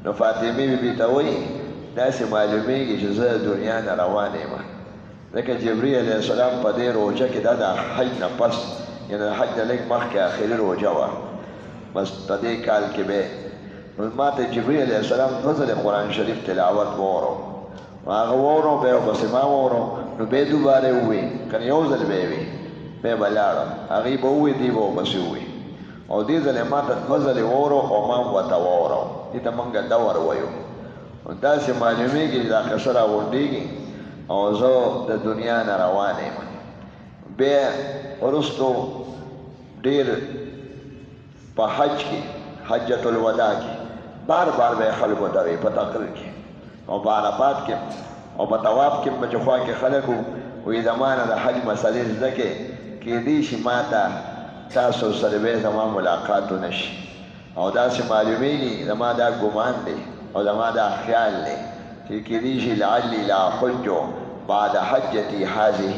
نو فاطمه بی ته وایي داسې معلومیږي چې زه دنیا نه روان یم ځکه جبریل علیه السلام په دې روژه کې دا د حج نه پس یعنې د حج نه لږ مخکې آخري روژه وه بس په دې کال کې به نو ما ته جبریل علیه السلام دوه ځلې قرآن شریف تلاوت واورو هغه واورو بیا پسې ما واورو نو بیا دوباره ووایي که یو ځل به یې وي بیا به لاړم هغې به ووایي دی به ورپسې ووایي او دې ځلې ما ته دوه ځلې واورو او ما هم ورته واورو دې ته موږ دور وایو نو داسې معلومیږي چې دا قصه راغونډېږي او زه د دنیا نه روان یم بیا وروستو ډېر په حج کې حجة الوداع کې بار بار به خلکو ته وایي په تقریر کې او په عرفات کې او په طواف کې په چې خوا کې خلک وایي زما نه د حج مسلې زده کې کېدی شي ما ته تاسو سره به زما ملاقات ونه شي او داسې معلومیږي زما دا ګمان دی او زما دا خیال دی چې کېدی شي لعلي لا حج بعد حجتي هذه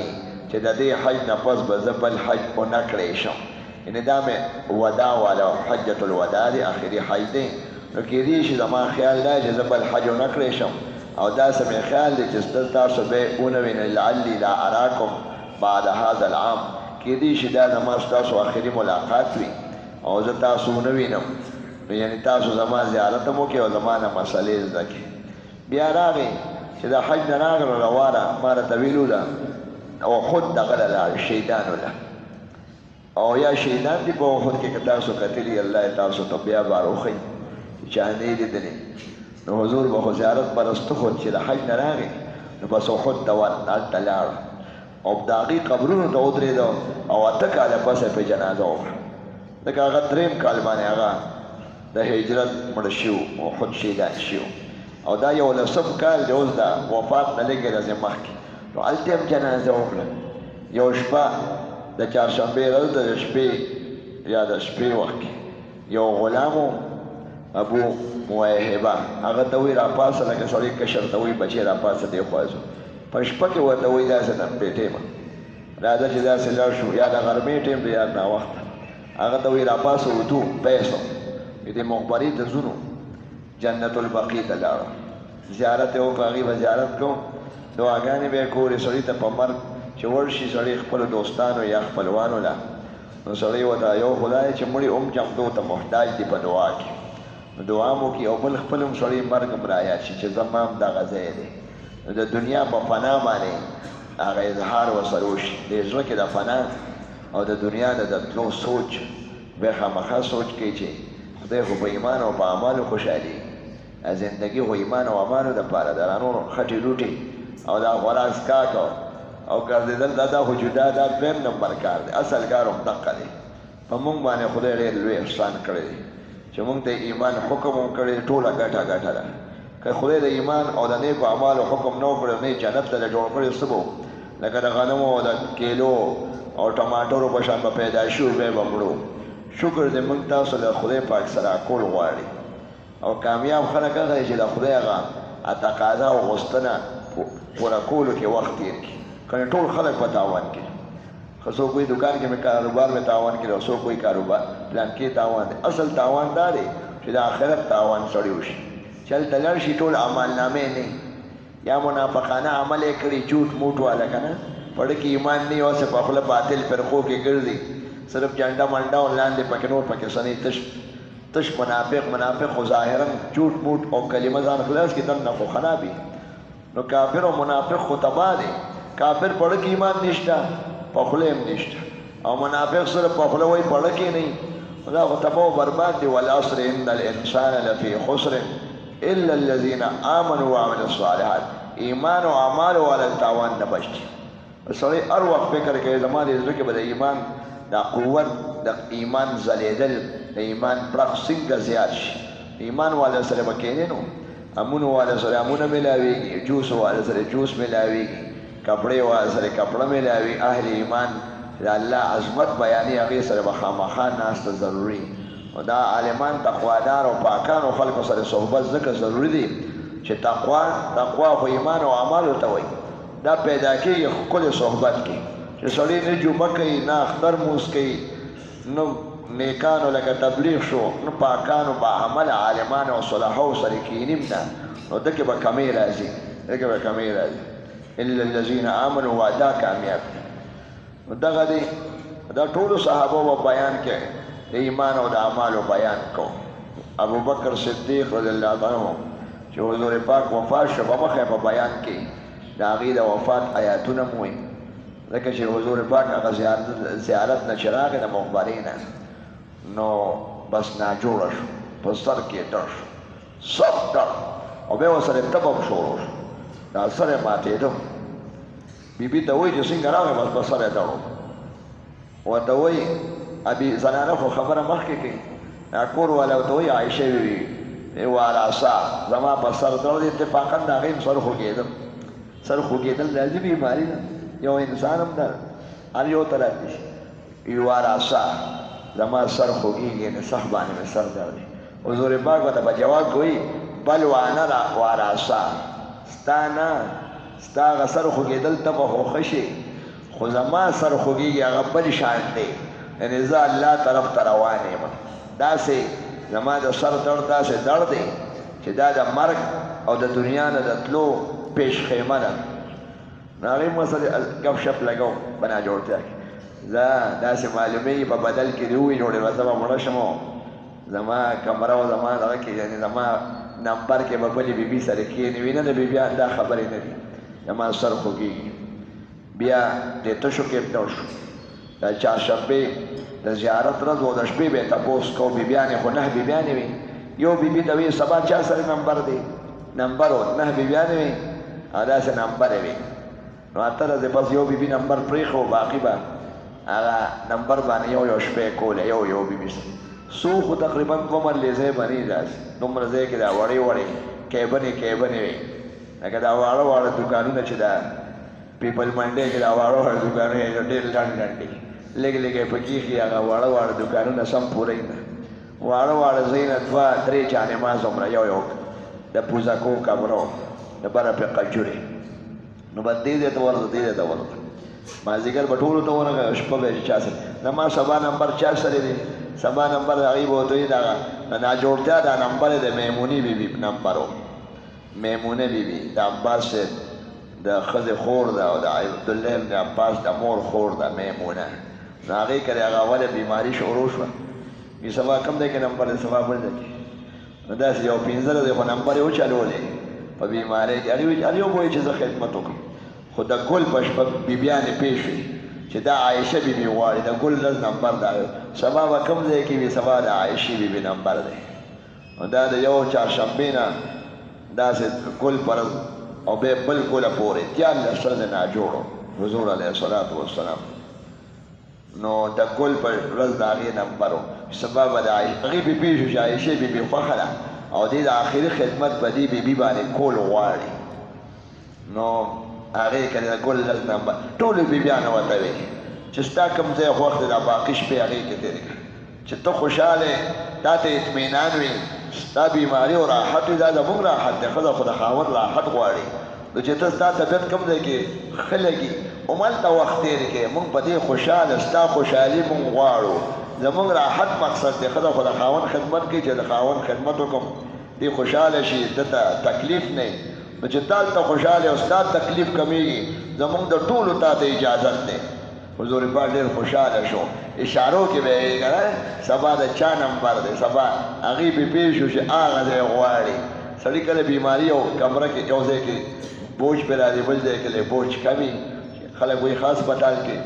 چې د دې حج نه پس به زه بل حج ونه کړی شم یعنې دا مې وداع والا حجة الوداع دی آخري حج دی نو کېدی شي زما خیال دی چې زه بل حج ونه کړی شم او داسې مې خیال دی چې تاسو به ونه وینئ لعلي لا اراکم بعد هذا العام کېدی شي دا زما ستاسو آخري ملاقات وي او زه تاسو ونه وینم نو یعنې تاسو زما زیارت هم وکړئ او زما نه مسلې زده کړئ بیا راغی چې د حج نه راغلو روانه ما راته ویلو ده او خود دغه له لاړ شهیدانو له او یا شهیدان دي په احد کې که تاسو کتلي الله تاسو ته بیا بار وښیي چې چا نه یې لیدلي نو حضور به خو زیارت پرسته خو چې د حج نه راغی نو بس احد ته هلته لاړ او د هغې قبرونو ته ودرېده او 8 کاله پس یې په جنازه وکړه ځکه هغه 3 کال باندې هغه د هجرت مړه شو او خود شهیدان شو او دا یو لسم کال دی اوس د وفات نه لږې ورځې مخکې نو هلته هم جنازه وکړه یو شپه د چهارشنبې ورځ د شپې یا د شپې وخت کې یو غلام ابو موهبه هغه ته وایي راپاسه لکه سړی کشر ته وایي بچې راپاسه دی خوا ځو په شپه کې ورته وایي داسې نمپېټې مه راځه چې داسې لاړ شو یا د غرمې ټیم دی یا ناوخته هغه ته وایي راپاسه وتو پیسو دې مخبري ته ځونو جنت البقیع ته لاړو زیارت یې وکړه هغې به زیارت کوم دعاګانې به یې کولې سړي ته په مرګ چې ورشي سړی خپلو دوستانو یا خپلوانو له نو سړی ورته یو خدای چې مړي هم جمدو ته محتاج دي په دعا کې نو دعا مو وکړي او بل خپل هم سړی مرګ هم رایاد شي چې زما هم دغه ځای دی نو د دنیا په فنا باندې هغه اظهار ورسره وشي د زړه کې د فنا او د دنیا د تلو سوچ بیا خامخا سوچ کوي چې خدای خو په ایمان او په اعمالو خوشحالي زندګي خو ایمان او اعمالو دپاره د رانور خټې لوټې او دا خوراک څښاک او ګرځېدل دا خو جدا دا دویم نمبر کار دی اصل کار هم دقه دی په موږ باندې خدای ډېر لوی احسان کړی دی چې موږ ته ایمان حکم هم کړی دی ټوله ګټه ګټه ده که خدای د ایمان او د نیکو اعمالو حکم نه وکړی نه جنت ته جوړ کړی څه به لکه د غنمو او د کیلو او ټماټرو په شان به پیدا شو بیا به مړو شکر دې موږ تاسو له خدای پاک سره کول غواړي او کامیاب خلک هغه چې د خدای هغه تقاضا او غوښتنه پوره کولو کې وخت تېر کړي کنه ټول خلک په تاوان کې که څوک وایي دکان کې مې کاروبار مې تاوان کړی او څوک وایي کاروبار پلان کې تاوان دی اصل تاوان دا دی چې د آخرت تاوان سړی وشي چې هلته لاړ شي ټول عملنامې نه یا منافقانه عمل یې کړي جوټ موټ والا که نه پړه کې ایمان نه اوسې په خوله باطل فرقو کې ګرځي صرف جنډه منډه او لاندې پکې نور پکې څه نه تش منافق خو ظاهرا جوټ موټ او کلمه ځان خلاص کړي دننه خو خرابي نو کافر او منافق خو تباه دی کافر پړه کې ایمان نشته په خوله هم نشته او منافق سره په خوله وایي پړه کې نه دا خو تباه او برباد دی والعصر ان الانسان لفی خسر الا الذين امنوا وعملوا الصالحات ایمان او اعمال والا تاوان نه بچي سړی هر وخت فکر کوي زما د زړه کې به د ایمان دا قوت د ایمان ځلېدل د ایمان پړق څنګه زیات شي ایمان والا سره به کښېنې نو امونو والا سره امونه میلاویږي جوس والا سره جوس میلاویږي کپړې والا سره کپړه میلاوي اهل ایمان د الله عظمت بیانې هغې سره به خامخا ناسته ضروري او دا عالمان تقوادار او پاکانو خلکو سره صحبت ځکه ضروري دی چې تقوا خو ایمان او اعمالو ته وایي دا پیدا کېږي ښکلې صحبت کې چې سړی نه جمعه کوي نه اختر مونځ کوي نو نیکانو لکه تبلیغ شو نو پاکانو با عمل عالمانو او صلاحو سره کینیم نه نو دکې به کمی راځي دکې به کمی راځي الا الذین آمنوا وعدا کامیاب نو دغه دی دا ټولو صحابو به بیان کې د ایمان او د اعمالو بیان کو ابو بکر صدیق رضی الله عنه چې حضور پاک وفات شو په مخه په بیان کې د هغې د وفات آیاتونه مو وي ځکه چې حضور پاک هغه زیارت نه چې راغی د مقبرې نه نو بس ناجوړه شو په سر کې ډر شو سخت ډر او بیا ورسره تبه هم شروع شو دا سر یې ماتېده بیبي ته وایي چې څنګه راغی بس په سر یې ډر و ورته وایي ابي زنانه خو خبره مخکې کوي کور والا ورته وایي عایشه وي واراسا زما په سر درد اتفاقا د هغې هم سر خوږېدل سر خوږېدل لازمي بیماري ده یو انسان هم ده هر یو ته راتلی شي واراسا زما سر خوږېږي نه سخت باندې مې سر درد دی حضور پاک ورته په جواب کوي بل وانه را واراسا ستا نه ستا هغه سر خوږېدل ته به خو ښه شي خو زما سر خوږېږي هغه بل شان دی یعنې زه الله طرف ته روان یم داسې زما د سر درد داسې درد دی چې دا د مرګ او د دنیا نه د تلو پیش خیمه ده نو هغې مو سره ګپ شپ لګو په ناجوړتیا کې زه داسې معلومېږي په بدل کې دې ووایي جوړې به زه به مړه شم زما کمره او زما دغه کې یعنې زما نمبر کې به بلې بیبي سره کښېني وي نه د بیبیان دا خبرې نه دي زما سر خوږېږي بیا دې تشو کې ډډ شو د چهارشنبې د زیارت ورځ و د شپې به یې تپوس کوو بیبیانې خو 9 بیبیانې وي یو بیبي ته وایي سبا چا سره نمبر دی نمبر و 9 بیبیانې وي او داسې نمبر یې وي نو اته ورځې پس یو بیبي نمبر پرېښو باقي به هغه نمبر باندې یو شپې کوله یو بیبي سره څو خو تقریبا 2 مرلې ځای باندې داسې دومره ځای کې دا وړې کیبنې وي لکه دا واړه دوکانونه چې دا پیپل منډې کې دا واړه دوکانونه ډېر لنډ دي لږ یې پکې ایښي هغه واړه دوکانونه سم پوره نه واړه ځای نه 2-3 جانماز هومره یو د پوزکو کمرو د بره پې قجورې نو به دې ځای ته ورځه مازدیګر به ټولو ته ورغی شپه به چې چا سره زما سبا نمبر چا سره دی سبا نمبر د هغې به ورته وایي دغه د ناجوړتیا دا نمبر یې د میمونې بیبي نمبر و میمونه بیبي د عباس صاحب د ښځې خور ده او د عبدالله ابن عباس د مور خور ده میمونه نو هغې که د هغه اوله بیماري شروع شوه وي سبا کوم دی کې نمبر دی سبا بل دی نو داسې یو 15 دی خو نمبر یې وچلولی په بیمارۍ کې هر یو به وایي چې زه خدمت وکړم خو د ګل په شپه بیبیانې پېښ وي چې دا عایشه بیبي غواړي د ګل لږ نمبر دا سبا به کوم ځای کې وي سبا د عایشې بیبي نمبر دی نو دا د یو چهارشنبې نه داسې ګل پر او بیا بل ګله پورې 13 ورځې ناجوړو حضور علیه الصلاة والسلام نو د ګل په ورځ د هغې نمبر و سبا به د هغې بې پېښ شو چې عایشې بیبي خوښه ده او دې د آخري خدمت په دې بیبي باندې کول غواړي نو هغې که د ګل لږ نمبر ټولو بیبیانو ورته وایي چې ستا کوم ځای خوښ دی دا باقي شپې هغې کې تېرې کړه چې ته خوشحاله تا ته اطمینان وي ستا بیماري او راحت وي دا زموږ راحت دی ښځه خو د خاوند راحت غواړي نو چې ته ستا طبیعت کوم ځای کې ښه لګي همالته وخت تېر کړې موږ په دې خوشحاله ستا خوشحالي موږ غواړو زموږ راحت مقصد دی ښځه خو د خاوند خدمت کوي چې د خاوند خدمت وکړم دې خوشحاله شي دته تکلیف نه وي نو چې تا ته خوشحاله او ستا تکلیف کمیږي زموږ د ټولو تا ته اجازت دی حضور پاک ډېر خوشحاله شو اشارو کې به یې که سبا د چا نمبر دی سبا هغې پې پېښ شو چې هغه ځای غواړي سړي کله بیماري او کمره کې یو ځای کې بوج پې راځي بل ځای کې بوج کمي خلک وایي ښه هسپتال کې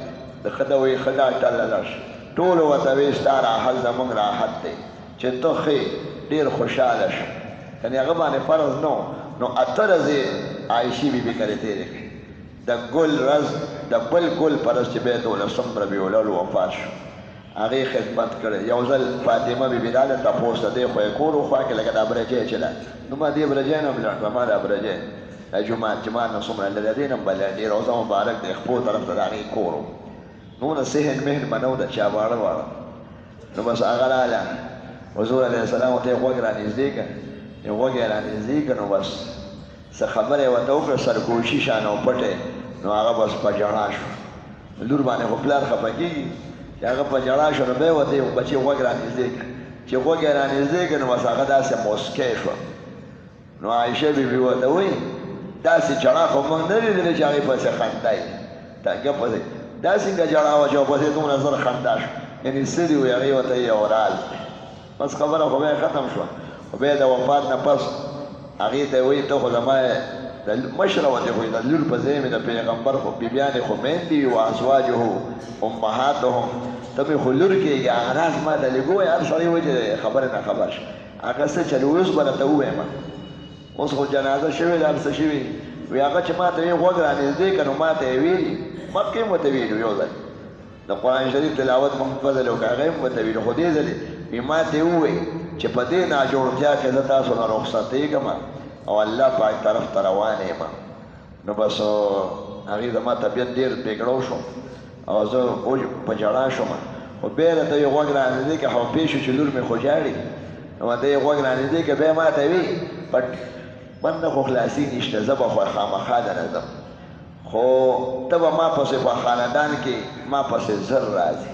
د ښځه وایي ښه ډاکټر له لاړ شي ټولو ورته وایي ستا راحت زموږ راحت دی چې ته ښې ډېر خوشحاله شو یعنې هغه باندې فرض نه نو 8 ورځې عایشې بیبي کرې تېرې کړې د ګل ورځ د بل ګل په ورځ چې بیا 12 ربیع الاول وفات شو هغې خدمت کړی یو ځل فاطمه بیبي راله تپوس ته دی خو یې کور وخوا کې لکه دا برجۍ چې ده نو ما دې برجۍ نه ولاړ کړه ما دا برجۍ دا جومات نه څومره لرې دې نه بل دی روضه مبارک دی خپو طرف ته د هغې کور و نونه صحن مهن به نه و د چا واړه نو بس هغه راله حضور علیه السلام ته یې غوږ رانږدې کړه یې غوږ یې رانږدې کړه نو بس څه خبره یې ورته وکړه سرګوشي شان او پټې نو هغه بس په ژړا شو لور باندې خو پلار خفه کېږي چې چې هغه په ژړا شو نو بیا ورته یو بچي غوږ رانږدې کړ چې غوږ یې رانږدې کړ نو بس هغه داسې موسکی شوه نو عایشه بیبي ورته وایي داسې ژړا خو موږ نه لیدلې چې هغې پسې خندای تاکه پسې دا څنګه ژړا وه چې ورپسې دومره زر خندا شو یعنې څه دي وایي هغې ورته یو راز بس خبره خو بیا ختم شوه خو بیا د وفات نه پس هغې ته یې وایي ته خو زما د مشره وتې خو د لور په ځای مې د پیغمبر خو بیبیانې خو میندې وي وازواجه امهاتهم ته مې خو لور کېږي هغه راز ما ته لږ ووایه هر سړی وایي چې خبرې نه خبر شي هغه څه چې اوس به راته ووایم اوس خو جنازه شوې ده هر څه شوي وي هغه چې ما ته وایي غوږ رانږدې کړه نو ما ته یې ویلي مخکې هم ورته ویلي یو ځل د قرآن شریف تلاوت مونږ فضل وکړه هغه هم ورته ویلي خو دې ځلې وي ما ته یې ووایي چې په دې ناجوړتیا کې زه تاسو نه رخصتېږم او الله پاک طرف ته روان یم نو بس هغې زما طبیعت ډېر بېګړو شو او زه په ژړا شوم خو بیا راته یې غوږ رانږدې کړه خو پوه شو چې لور مې خو ژاړي نو ورته یې غوږ رانږدې کړه بیا ما ته وي پټ من نه خو خلاصي نشته زه به خو خامخا درته ځم خو ته به ما پسې په خاندان کې ما پسې زر راځي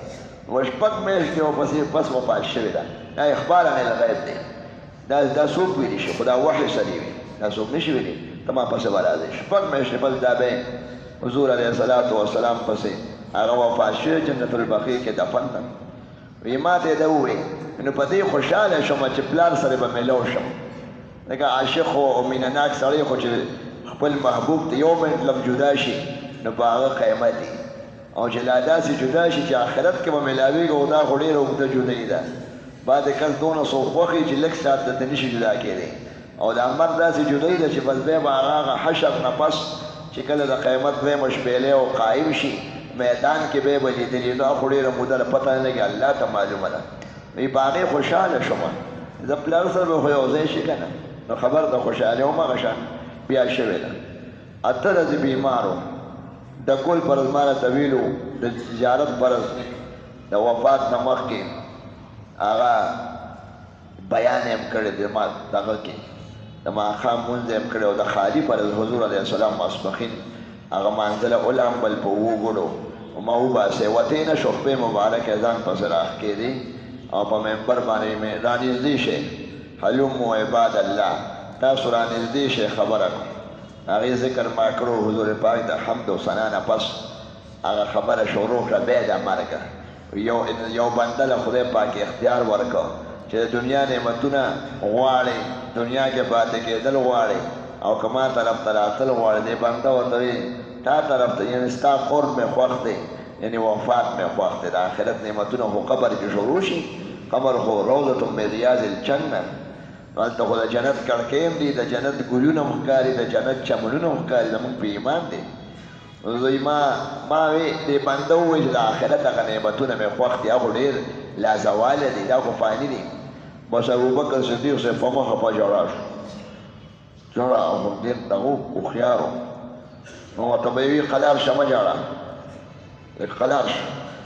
نو شپږ میاشتې ورپسې پس وفات شوې ده دا اخبار عن الغیب دی دا څوک ویلی شي خو دا وحی سړي وي دا څوک نشي ویلی ته ما پسې به راځې شپږ میاشتې پس دا به حضور علیه الصلاة والسلام پسې هغه وفات شوی جنت البقیع کې دفن ده وی ما ته یې ده ووایي نو په دې خوشحاله شوم چې پلار سره به مې لو شم لکه عاشق او مینه ناک سړی خو چې خپل محبوب ته یو منټ لم جدا شي نو په هغه قیمت دی او چې لا داسې جدا شي چې آخرت کې به میلاویږي او دا خو ډېره اوږده جدایي ده بعد کس دونه څوک خوښي چې لږ ساعت درته نشي جدا کېدی او د عمر داسې جدایي ده چې بس بیا به هغه حشر نه پس چې کله د قیمت دویمه شپېلې او قایم شي میدان کې به یې به لیدلي دا خو ډېره موده ده پته نه لګي الله ته معلومه ده وی په هغې خوشحاله شوم زه پلار سره به خو یو ځای شي که نه نو خبر د خوشحالۍ هم هغه شان بیا شوې ده اته ورځې بیمار و د کل پرز ما راته ویلو د زیارت پرز د وفات نه مخکې هغه بیان یې هم کړی دی ما دغه کې د ماښام مونځ یې هم کړی او د خالي پرز حضور علیه السلام ماسپښین هغه مانځله اولامبل په اوو ګړو ما وباسئ وتې نه شو خپې مبارکې ځان پسې راښکېدې او په ممبر باندې مې رانږدې شئ حلومو عباد الله تاسو رانږدې شئ خبره کړو هغې ذکر ما کړو حضور پاک د حمد و ثنا نه پس هغه خبره شروع کړه بیا د مرګه یو بنده له خدای پاک اختیار ورکړه چې د دنیا نعمتونه غواړي دنیا کې پاتې کېدل غواړي او که ما طرف ته راتل غواړي دې بنده ورته وي تا طرف ته یعنې ستا قرب مې خوښ دی یعنې وفات مې خوښ دی د آخرت نعمتونه خو قبر کې شروع شي قبر خو روضة من رياض الجنة هلته خو د جنت کړکۍ هم دي د جنت ګلونه هم ښکاري د جنت چمنونه هم ښکاري زموږ په ایمان دی زوی ما وی دې بنده ووایي چې د آخرت هغه نعمتونه مې خوښ دي هغه ډېر لازواله دي دا خو فاني دي بس ابوبکر صدیق صاحب په مخه په ژړا شو ژړا او ډېر دغه هوښیار و نو ورته به یې وي قلار شه مه ژړه قلار شه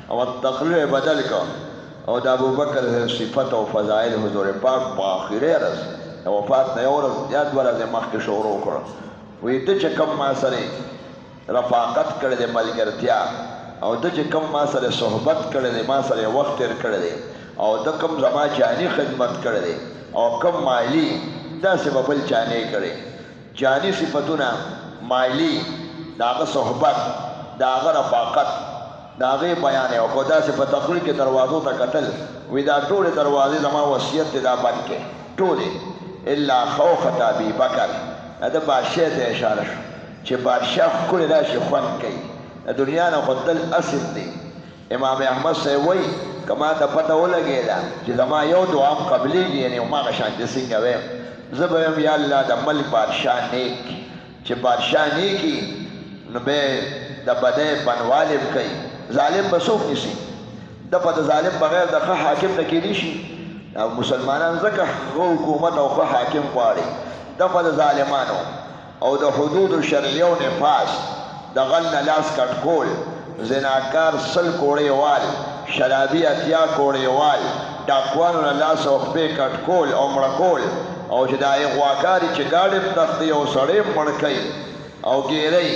او تقریر یې بدل کړه او د ابوبکر صفت او فضایل حضور پاک په آخري ورځ د وفات نه یو ورځ یا دوه ورځې مخکې شروع کړه وایي ته چې کوم ما سره رفاقت کړی دی ملګرتیا او ته چې کوم ما سره صحبت کړی دی ما سره وخت تېر کړی دی او ته کوم زما جاني خدمت کړی دی او کوم مالی داسې به بل چا نه کړی جاني صفتونه مالی د هغه صحبت د هغه رفاقت د هغې بیان یې وکړو داسې په تقریر کې دروازو ته کتل وی دا ټولې دروازې زما وصیت دی دا بند کړې ټولې الا خوخة ابي بکر دا بادشاه ته اشاره شو چې بادشاه ښکلې راشي خوند کوي د دنیا نه خو تل اصل دی امام احمد صاحب وایي که ما ته پته ولګېده چې زما یو دعا هم قبلېږي یعنې هماغه شانتې څنګه ویم زه به ویم یا الله د ملک بادشاه نیک چې بادشاه نیکي نو بیا د بدۍ بنوالی هم کوي ظالم به څوک نیسي د په د ظالم بغیر د ښه حاکم نه کېدی شي او مسلمانان ځکه ښه حکومت او ښه حاکم غواړي د په د ظالمانو او د حدودو شرعیو نفاذ د غل نه لاس کټ کول زناکار 100 کوړې وال شرابي 80 کوړې وال ډاکوانو نه لاس او خپې کټ کول او مړه کول او چې دا یې غواکاري چې ګاډې تختی او سړی مړ کوي او ګیرئ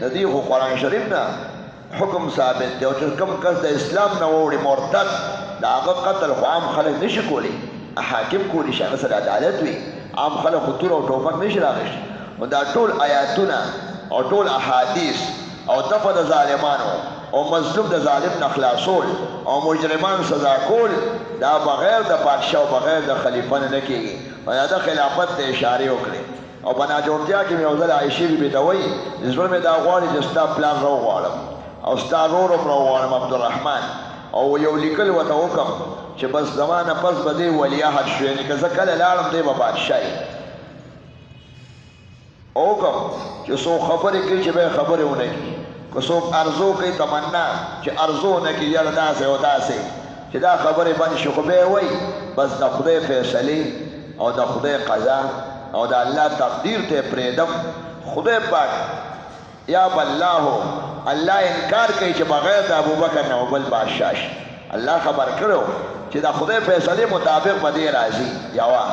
د دې خو قرآن شریف نه حکم ثابت دی او چې کوم کس د اسلام نه ووړي مرتد د هغه قتل خو عام خلک نشي کولی حاکم کولی شي هغه سره عدالت وي عام خلک خو تور او ټوپک نشي راغشت نو دا ټول آیاتونه او ټول احادیث او دفع د ظالمانو او مظلوم د ظالم نه خلاصول او مجرمان سزا کول دا بغیر د بادشاه او بغیر د خلیفه نه کېږي او دا خلافت ته اشاره وکړي او بنا جوړتیا کې مې وزل عائشې بي ته وایي زړه مې دا غواړي چې ستا پلان راوغواړم او ستا ورور هم راوغواړم عبدالرحمن او یو لیکل ورته وکړم چې بس زمانه پس به دی ولیعهد شو یعنې که زه کله لاړم دی به بادشاه وکړم چې څوک خبرې کوي چې به یې خبرې ونه کړي که څوک ارزو کوي تمنا چې ارزو نه کړي یاره داسې او داسې چې دا خبرې بند شي خو به یې وایي بس د خدای فیصلې او د خدای قضا او د الله تقدیر ته پرېږدم خدای پاک یا بالله الله انکار کوي چې بغیر د ابوبکر نه بل بادشاه شي الله خبر کړو چې د خدای فیصلې مطابق به دی راځي یوه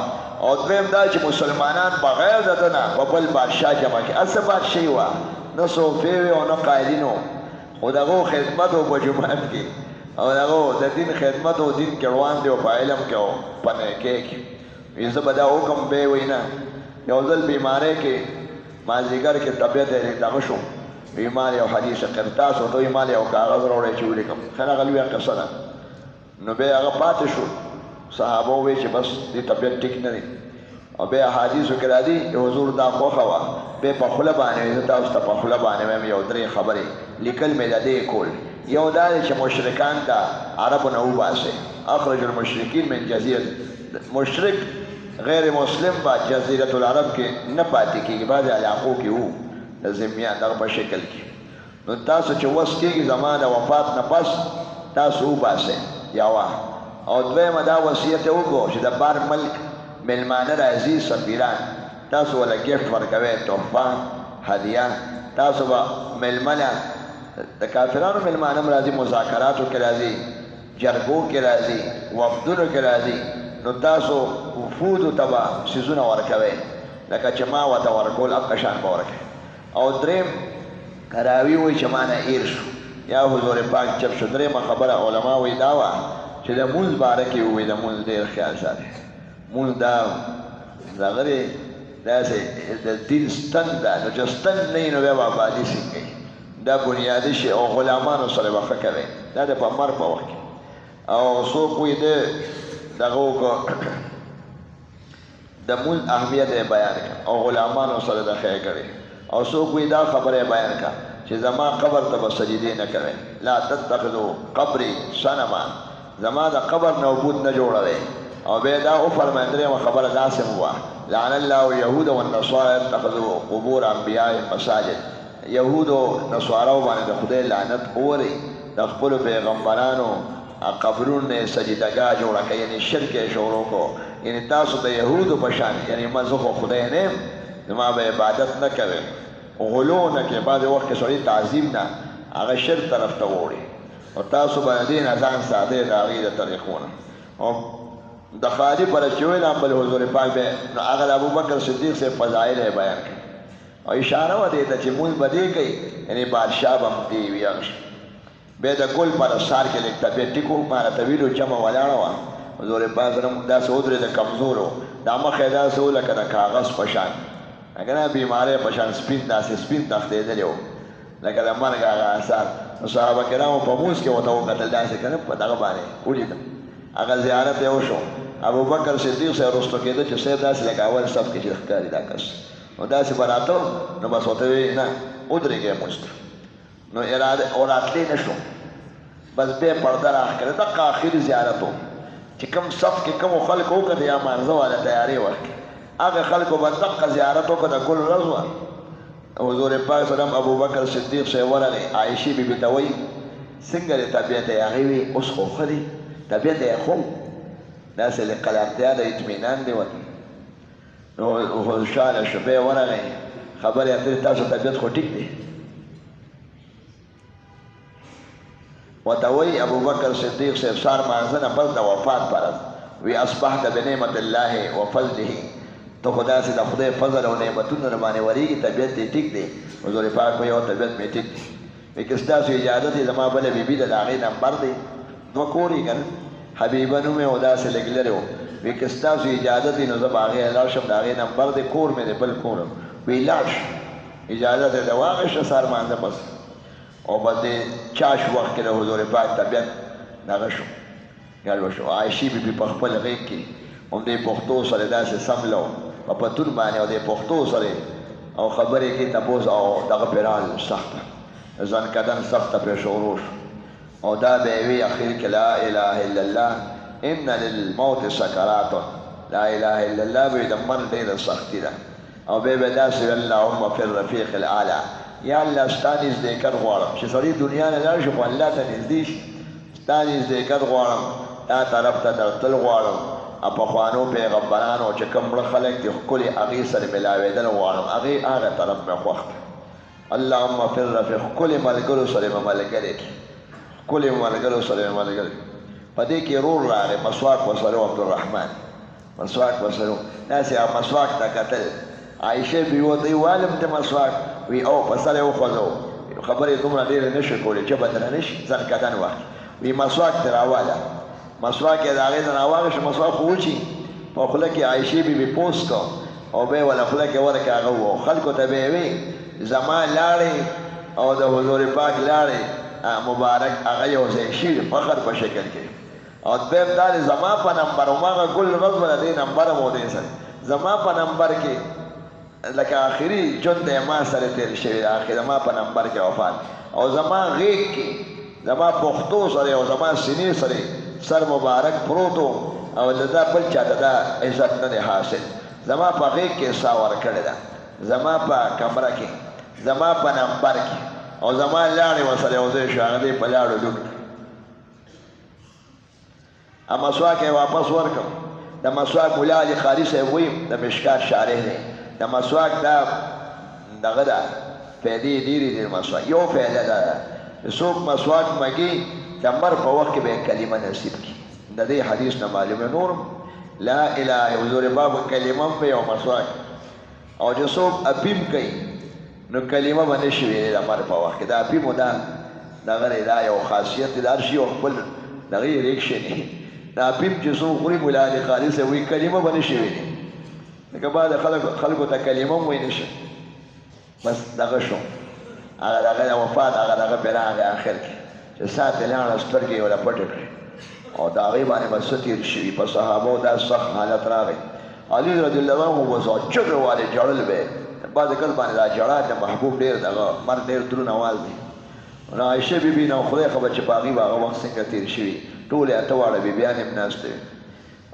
او دویم دا چې مسلمانان بغیر د ده نه په بل بادشاه جمع کړي هسې بادشاهي وه نه صوفې وې او نه قایدین و خو د هغو خدمت و په جومات کې او د هغو د دین خدمت و دین کې روان دی او په علم کې او په نیکۍ کې وایي زه به دا حکم به یې وایي نه یو ځل بیمارۍ کې مازدیګر کې طبیعت یې دغه شو بیمار یو حدیث قرطاس ورته وایي مال یو کاغذ راوړی چې ولیکم ښه هغه لویه قصه ده نو بیا هغه پاتې شو صحابه ووایي چې بس دې طبیعت ټیک نه دی او بیا احادیثو کې راځي چې حضور دا خوښه وه بیا په خوله باندې زه تاسو ته په خوله باندې وایم یو درې خبرې لیکل مې د دې کول یو دا دی چې مشرکان ته عربو نه وباسئ اخرج المشرکین من جزیرة مشرک غیر مسلم با جزیرة العرب کې نه پاتې کېږي بعضې علاقو کې وو د ذمیان دغه په شکل کې نو تاسو چې وس کېږي زما د وفات نه پس تاسو وباسئ یوه او دویمه دا وصیت یې وکړو چې د بار ملک ملمانه راځي سفیران تاسو ولا ګفت ورکوئ تحفه هدیه تاسو به ملمنه د کافرانو ملمانه هم راځي مذاکراتو کې راځي جرګو کې راځي وفدونو کې راځي نو تاسو وفودو ته به څیزونه ورکوئ لکه چې ما ورته ورکول هغه شان به ورکوئ او دریم راوي وایي چې ما نه هیر شو یا حضور پاک چپ شو درېیمه خبره علما وایي دا وه چې د مونځ باره کې ووایي د مونځ ډېر خیال ساتئ مونږ دا دغه دی داسې د دین ستن ده نو چې ستن نه وي نو بیا به ابادي څنګه دا بنیادي شی او غلامانو سره به ښه کوئ دا د په مر په وخت کې او څوک وایي د دغه وکړه د مونځ اهمیت یې بیان کړه او غلامانو سره د ښه کړې او څوک وایي دا خبره یې بیان کړه چې زما قبر ته به سجدې نه کوئ لا تتخذو قبري صنما زما د قبر نه عبود نه جوړوئ او بیا دا وفرمایل درېیمه خبره داسې هم وه لعن الله اليهود والنصارى اتخذوا قبور انبیاء مساجد یهودو نصاراو باندې د خدای لعنت اورئ د خپلو پیغمبرانو قبرونه سجدګاه جوړه کړه یعنې شرک یې شروع کړو یعنې تاسو د یهودو په شان یعنې ما زه خو خدای نه یم زما به عبادت نه کوئ غلو نه کوې بعضې وخت کې سړی تعظیم نه هغه شرک طرف ته وړي او تاسو به د دې نه ځان ساتئ د هغې د طریقو نه د خالي پر چې ویل بل حضور پاک به نو هغه د ابوبکر صدیق صاحب فضایل یې بیان کړي او اشاره وه دې ته چې مونځ به دې کوي یعنې بادشاه به هم دې وي بیا د ګل پر سار کې لږ طبیعت ټیک وو ما راته ویلو جمع ولاړه وه حضور پاک سره موږ داسې ودرېده کمزور و دا مخ یې داسې و لکه د کاغذ په شان هغه نه بیمارۍ په شان سپین داسې سپین تښتېدلی و لکه د مرګ هغه اثار نو صحابه کرامو په مونځ کې ورته وکتل داسې که نه په دغه باندې ولیدم هغه زیارت یې وشو ابوبکر صدیق صاحب رستو کېده چې صاحب داسې لکه اول صف کې چې ښکاري دا کس نو داسې به راته نو بس ورته ویې نه ودرېږئ مونځ ته نو اراده او راتلی نه شو بس بیا پرده راښکړه دقه آخري زیارت و چې کوم صف کې کومو خلکو وکړه یا مانځه والا تیارې ورکړي هغه خلکو به دقه زیارت وکړه د ګل ورځ وه حضور پاک سلام ابوبکر صدیق صاحب ورغی عایشې بیبي ته وایي څنګه د طبیعت یې هغې وایي اوس خو ښه دی طبیعت یې خو داسې د قلارتیا د اطمینان دی ورته نو خوشحاله شو بیا ورغی خبرې اترې تاسو طبیعت خو ټیک دی ورته وایي ابوبکر صدیق صاحب سار مانځه نه پس د وفات پرد وی اصبحت بنعمت الله وفضله ته خو داسې د خدای فضل او نعمتونو نه باندې ورېږي طبیعت دې ټیک دی حضور پاک وایي او طبیعت مې ټیک دی وایي که ستاسو اجازه دی زما بله بیبي ده د هغې نمبر دی 2 کور یې که نه حبیبه نوم یې و داسې لږ لرې و وایي که ستاسو اجازه دی نو زه به هغې لاړ شم د هغې نمبر دی کور مې دی بل کور وایي لاړ شه اجازه دی د واخېسته سهار مانځه پس او په دې چاش وخت کې د حضور پاک طبیعت دغه شو ګډوډ شو عایشې بیبي په خپل غېږ کې همدې پښتو سره داسې سملو په پتون باندې او دې پښتو سره او خبرې کې تپوس او دغه پرال سخته ځان کدن سخته پرې شروع شو او دا به یې وي اخر کې لا اله الا الله ان للموت سکرات لا اله الا الله به د مرګ ډېره سختي ده او به به داسې اللهم فی الرفیق الاعلی یا الله ستا نزدېکت غواړم چې سړی دنیا نه لاړ شي خو الله ته نږدې شي ستا نزدېکت غواړم دا طرف ته درتل غواړم او پخوانو پیغمبرانو چې کوم مړه خلک دي ښکلې هغې سره ملاوېدل غواړم هغې هغه طرف مې خوښ دی اللهم فی الرفیق ښکلې ملګرو سره مې ملګری کړي ښکلې ملګرو سره مې ملګری په دې کې رور راغی مسواک وسلو عبدالرحمن مسواک وسلو داسې مسواک ته کتل عایشې بیبي ورته ویي والم ته مسواک وی او په سر یې وخوځو خبرې دومره ډېرې نه شي کولی چې به ترې نه شي ځان کتن واخلي وی مسواک ترې راواله مسواک یې د هغې نه راواغېشه مسواک خو وچي په خوله کې عایشې بیبي پوس کو او بیا یې وله خوله کې ورکې هغه وو خلکو ته به یې وی زما لاړې او د حضور پاک لاړې مبارک هغه یو ځای شي فخر په شکل کې او دویم دا دی زما په نمبر هماغه ګل ورځ به د دې نمبر هم و دې سره زما په نمبر کې لکه آخري ژوند دی ما سره تېر شوي آخر زما په نمبر کې وفات او زما غیږ کې زما پښتو سره او زما سینې سره سر مبارک پروت و او د دا بل چاته دا عزت نه دی حاصل زما په غیږ کې ساه ورکړې ده زما په کمره کې زما په نمبر کې او زما لاړې ورسره یو ځای شو هغه دې په لاړو ډوب مسواک یې واپس ورکړم د مسواک ملا علي قاري صاحب وایي د مشکات شارح دی د مسواک دا دغه ده فایدې ډېرې دي د مسواک یو فایده دا ده چې څوک مسواک مږي د مر په وخت کې به کلمه نصیب کړي د دې حدیث نه معلومه نورم لا اله حضور باب کلمه په یو مسواک او چې څوک اپیم کوي نو کلمه به نشي ویلی د مر په وخت کې د اپیمو دا دغه دا یو خاصیت دی د هر شي یو خپل دغه ریکشن دی د اپیم چې څوک خوري ملا علي قاري صاحب وایي کلمه به نشي ویلی لکه بعد خلکو ته کلمه هم وایي نشي بس دغه شو هغه دغه د وفات هغه دغه پرې راغی آخر کې چې ساعت یې لاړه سترګې یې وله پټې کړې او د هغې باندې به څه تېر شوي په صحابو دا سخت حالت راغی علي رضی الله عنه به چغې والې ژړل به بعضې کس باندې دا ژړا د محبوب ډېر دغه مرګ ډېر دروند اواز دی نو عایشې بیبي نو خدای خبر چې په هغې به هغه وخت څنګه تېر شوي ټولې اته واړه بیبیانې هم ناستې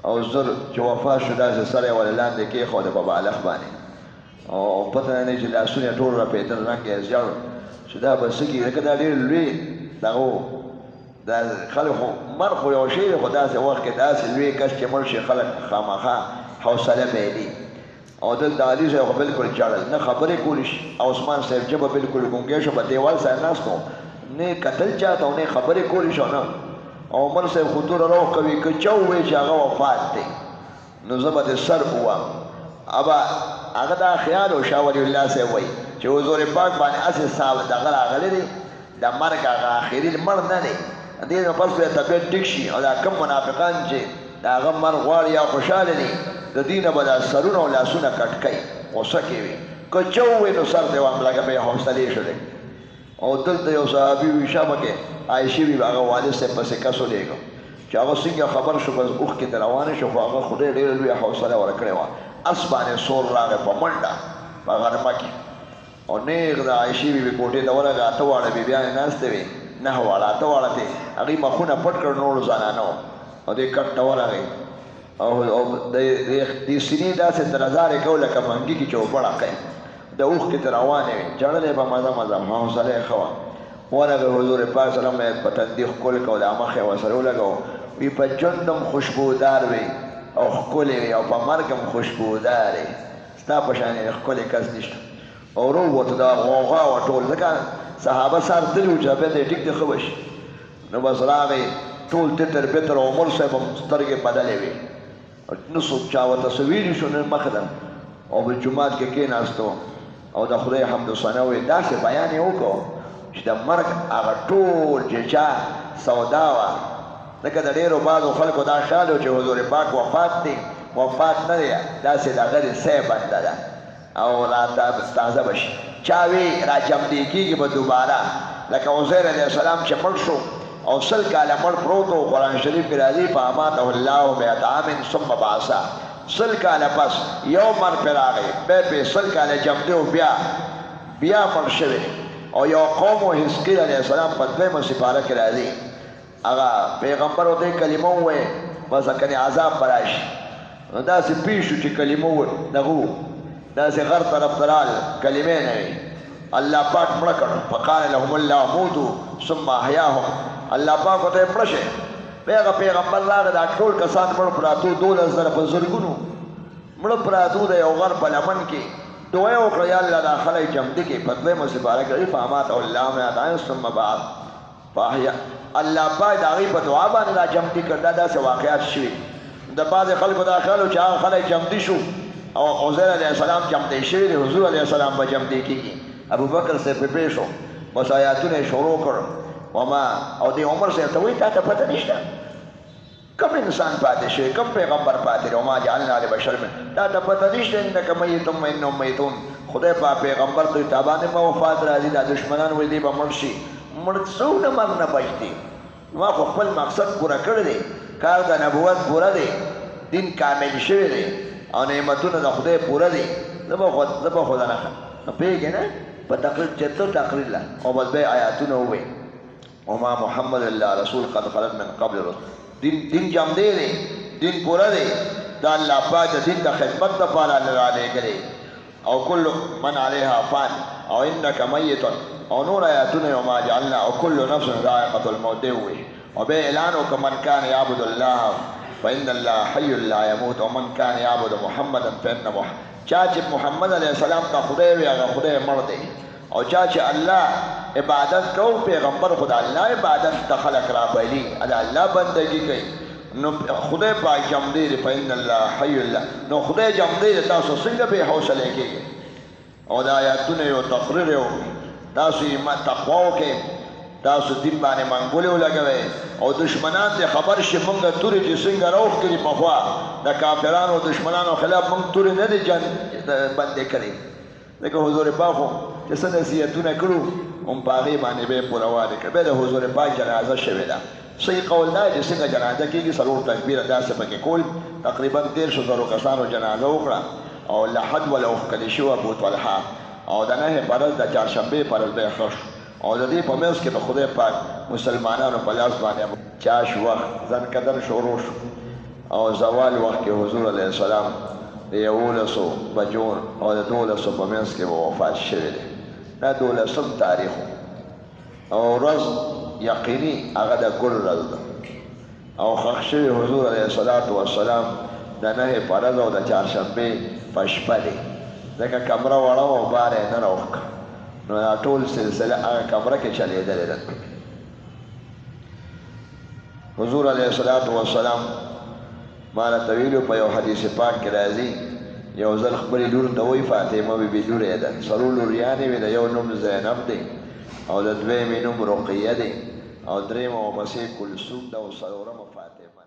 او زر چې وفات شو داسې سر یې ولې لاندې کېښوده په بالښت باندې او پته نه چې لاسونه یې ټول رپېدل رنګ یې ژړ چې دا به څه کېږي لکه دا ډېر لوی دغه و دا خلک خو مر خو یو شی دی خو داسې وخت کې داسې لوی کس چې مړ شي خلک خامخا حوصله بایلي او دلته علي صاحب خو بلکل ژړل نه خبرې کولی شي او عثمان صاحب ژبه بلکل ګونګی شو په دیوال سره ناست و نه کتل چاته او نه خبرې کولی شو نه او عمر صاحب خو توره روح کوي که چا ووایي چې هغه وفات دی نو زه به دې سر ووام ابا هغه دا خیال و شاه ولی الله صاحب وایي چې حضور پاک باندې هسې صاحب دغه راغلی دی د مرګ هغه آخري مړ نه دی دې نه پس به طبیعت ټیک شي او دا کم منافقان چې د هغه مرګ غواړي یا خوشحاله دي د دې نه به دا سرونه او لاسونه کټ کوي غوسه کې وي که چا ووایي نو سر دې وام لکه به یې حوصلې شو دی او دلته یو صحابي وي شامه کې عایشې وي هغه والد صاحب پسې کس ولېږم چې هغه څنګه خبر شو بس اوښکې ته روانې شو خو هغه خدای ډېره لویه حوصله ورکړې وه اس باندې سور راغی په منډه په غرمه کې او نیغ د عایشې بیبي کوټې ته ورغی اته واړه بیبیانې ناستې وې 9 واړه اته واړه ته هغې مخونه پټ کړ نورو زنانو او دې کټ ته ورغی او دې سینې داسې درزارې کو لکه منګي کې چې وبړه کوي د اوښکې ته روانې وې ژړلې به مزه مزه حوصله یې ښه وه ورغی حضور پاک سلام یې په تندي ښکل کو د مخ یې ورسره ولګو وي په ژوند هم خوشبودار وي او ښکلې وي او په مرګ هم خوشبودار وي ستا په شان یې ښکلې کس نشته او ورووته دا غوغا وه ټول ځکه صحابه سر تلي وو چې بیا ته یې ټیک دی ښه به شي نو بس راغی ټول تتر بتر عمر صاحب هم سترګې بدلې وې نه څوک چا ورته څه ویلي شو نن مخ ده او په جومات کې کېناستو او د خدای حمد و ثنا وې داسې بیان یې وکړو چې د مرګ هغه ټول ججا سودا وه ځکه د ډېرو بعضو خلکو دا خیال و چې حضور پاک وفات دی وفات نه دی داسې د هغه د سی بنده ده او راته تازه به شي چا وی را جمدې کېږي به دوباره لکه عزیر علیه السلام چې مړ شو او 100 کاله مړ پروت و قرآن شریف کې راځي فاماته الله 100 عام ثم بعثه 100 کاله پس یو مر پرې راغی بیا پې 100 کاله جمدې و بیا مړ شوی او یو قوم و حزقیل علیه السلام په 2مه سپاره کې راځي هغه پیغمبر ورته کلمه ووایي بس کنې عذاب به راشي نو داسې پېښ شو چې کلمه دغه داسې غر طرف ته رال کلمې نه وي الله پاک مړه کړ فقال لهم الله موتوا ثم احیاهم الله پاک ورته مړه شئ بیا هغه پیغمبر راغی دا ټول کسان مړه پراتو 12,000 په زرګونو مړه پراتو د یو غر په لمن کې دعا یې وکړه یا الله دا خلک جمدې کې په 2مه سپاره کې فاماته الله 100 عام ثم بعث فاحیا الله پاک د هغوی په دعا باندې دا جمدې کړ دا داسې واقعات شوي د بعضې خلکو دا خیال و چې هغه خلک جمدې شو او عزیر علیه السلام جمدې شوي دی حضور علیه السلام به جمدې کېږي ابوبکر صاحب پې پېښ شو بس آیاتونه یې شروع کړ وما او د عمر صاحب ته وایي تا ته پته نشته کم انسان پاتې شوی کم پیغمبر پاتې دی وما جعلنا لبشر من تا ته پته نشته انک میتون و انهم میتون خدای پاک پیغمبر ته تا باندې به وفات راځي دا دشمنان وایي دی به مړ شي مړ څونه مرګ نه بچ دي ما خو خپل مقصد پوره کړی دی کار د نبوت پوره دی دین کامل شوی دی او نعمتونه د خدای پوره دي زه به خو نه پوهېږې نه په تقریر چېرته تقریر له او بس بیا آیاتونه ووایي وما محمد الا رسول قد خلت من قبل رسول دین جمدې دی دین پوره دی دا الله پاک د دین د خدمت دپاره رالیږلی او کل من علیها فان او انک میت او نور آیاتونه وما جعلنا او کل نفس ذائقة الموت دی ووایي او بیا اعلان وکړه من کان یعبد الله فإن الله حي لا يموت ومن كان يعبد محمدا فإن چا چې محمد علیه السلام ته خدای وي هغه خدای مړ دی او چا چې الله عبادت کو پیغمبر خدا الله عبادت ته خلق را بلی دا الله بندگی کوي نو خدای پاک جمدې دی فإن الله حي لا نو خدای جمدې دی تاسو څنګه به حوصله کېږئ او دا آیاتونه یو تقریر یو تاسو ایمان تقوا وکړئ تاسو دین باندې منګولې ولګوئ او دشمنان دې خبر شي موږ تورې چې څنګه راوښکلي پخوا د کافرانو دشمنانو خلاف موږ تورې نه دي بندې کړې ځکه حضور پاک خو چې څه نصیحتونه کړو هم په هغې باندې به یې پوروالې کړه بیا د حضور پاک جنازه شوې ده صحیح قول دا چې څنګه جنازه کېږي 4 تکبیره داسې پکې کول تقریبا 13,000 کسانو جنازه وکړه او لحد وله وښکلې شوه ابوطلحه او د 9 فرض د چهارشنبې فرض به یې ښه شو او د دې په منځ کې د خدای پاک مسلمانانو په لاس باندې چاش وخت ځنکدن شروع شو او زوال وخت کې حضور علیه السلام د 11 بجو او د 12 په منځ کې به وفات شوی دی دا 12 تاریخ او ورځ یقیني هغه د ګل ورځ ده او ښخ شوي حضور علیه السلام د 9 فرض او د چهارشنبې په شپه دی ځکه کمره وړه او بار یې نه راوښکه نو دا ټول سلسله هغه کمره کې چلېدلې ده حضور علیه السلام ما راته ویلو په یو حدیث پاک کې راځي یو ځل خپلې لور ته وایي فاطمه بیبي لورې ده 3 لوریانې وې د یو نوم زینب دی او د 2مې نوم رقیه دی او 3مه ورپسې کلثوم ده او 4مه فاطمه